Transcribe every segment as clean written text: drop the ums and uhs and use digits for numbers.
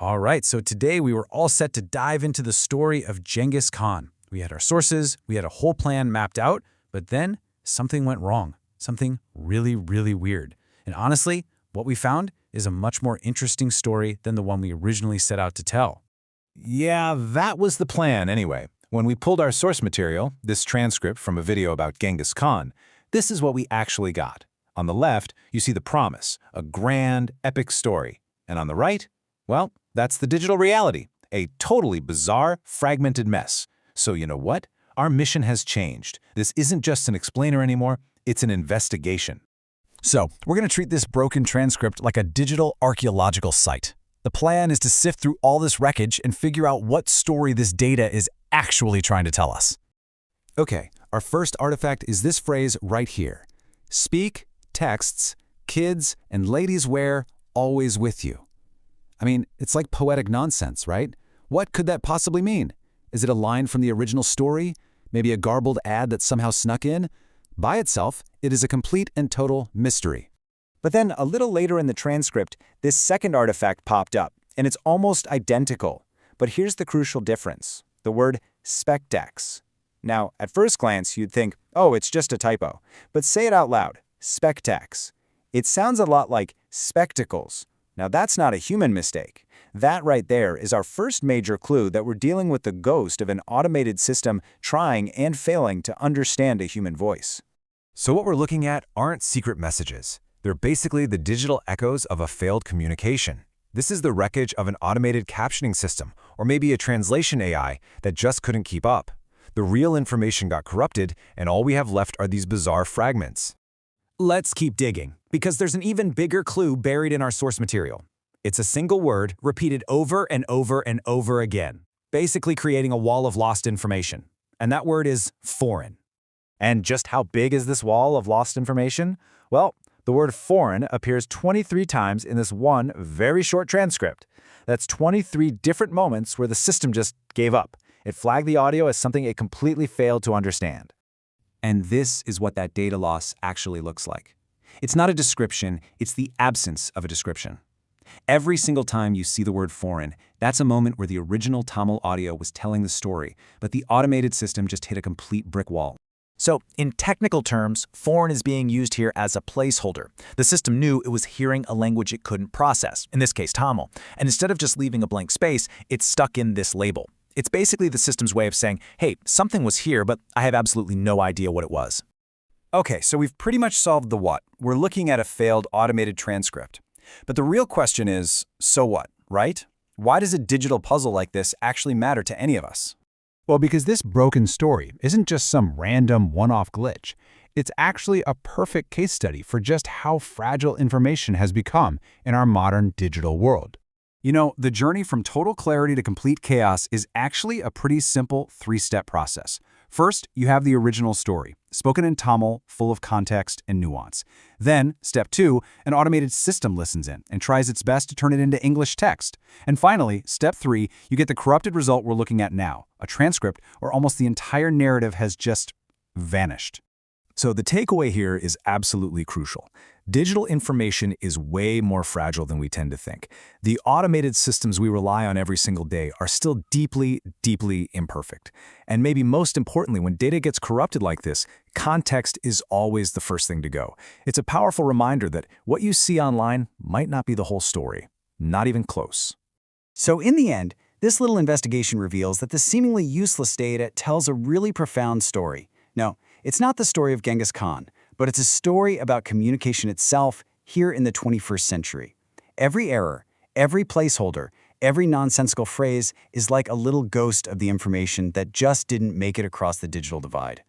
All right, so today we were all set to dive into the story of Genghis Khan. We had our sources, we had a whole plan mapped out, but then something went wrong. Something really, really weird. And honestly, what we found is a much more interesting story than the one we originally set out to tell. Yeah, that was the plan anyway. When we pulled our source material, this transcript from a video about Genghis Khan, this is what we actually got. On the left, you see the promise, a grand, epic story. And on the right, well, that's the digital reality, a totally bizarre, fragmented mess. So you know what? Our mission has changed. This isn't just an explainer anymore, it's an investigation. So, we're going to treat this broken transcript like a digital archaeological site. The plan is to sift through all this wreckage and figure out what story this data is actually trying to tell us. Okay, our first artifact is this phrase right here. Speak, texts, kids, and ladies wear, always with you. I mean, it's like poetic nonsense, right? What could that possibly mean? Is it a line from the original story? Maybe a garbled ad that somehow snuck in? By itself, it is a complete and total mystery. But then a little later in the transcript, this second artifact popped up, and it's almost identical. But here's the crucial difference, the word spectex. Now, at first glance, you'd think, oh, it's just a typo. But say it out loud, spectex. It sounds a lot like spectacles. Now, that's not a human mistake. That right there is our first major clue that we're dealing with the ghost of an automated system trying and failing to understand a human voice. So what we're looking at aren't secret messages. They're basically the digital echoes of a failed communication. This is the wreckage of an automated captioning system, or maybe a translation AI that just couldn't keep up. The real information got corrupted, and all we have left are these bizarre fragments. Let's keep digging, because there's an even bigger clue buried in our source material. It's a single word repeated over and over and over again, basically creating a wall of lost information. And that word is foreign. And just how big is this wall of lost information? Well, the word foreign appears 23 times in this one very short transcript. That's 23 different moments where the system just gave up. It flagged the audio as something it completely failed to understand. And this is what that data loss actually looks like. It's not a description, it's the absence of a description. Every single time you see the word foreign, that's a moment where the original Tamil audio was telling the story, but the automated system just hit a complete brick wall. So, in technical terms, foreign is being used here as a placeholder. The system knew it was hearing a language it couldn't process, in this case Tamil, and instead of just leaving a blank space, it stuck in this label. It's basically the system's way of saying, hey, something was here, but I have absolutely no idea what it was. Okay, so we've pretty much solved the what. We're looking at a failed automated transcript. But the real question is, so what, right? Why does a digital puzzle like this actually matter to any of us? Well, because this broken story isn't just some random one-off glitch. It's actually a perfect case study for just how fragile information has become in our modern digital world. You know, the journey from total clarity to complete chaos is actually a pretty simple three-step process. First, you have the original story, spoken in Tamil, full of context and nuance. Then, step 2, an automated system listens in and tries its best to turn it into English text. And finally, step 3, you get the corrupted result we're looking at now, a transcript where almost the entire narrative has just vanished. So the takeaway here is absolutely crucial. Digital information is way more fragile than we tend to think. The automated systems we rely on every single day are still deeply, deeply imperfect. And maybe most importantly, when data gets corrupted like this, context is always the first thing to go. It's a powerful reminder that what you see online might not be the whole story, not even close. So in the end, this little investigation reveals that the seemingly useless data tells a really profound story. No, it's not the story of Genghis Khan, but it's a story about communication itself here in the 21st century. Every error, every placeholder, every nonsensical phrase is like a little ghost of the information that just didn't make it across the digital divide.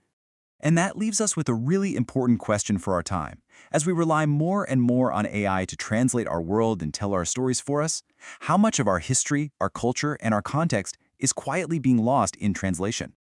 And that leaves us with a really important question for our time. As we rely more and more on AI to translate our world and tell our stories for us, how much of our history, our culture, and our context is quietly being lost in translation?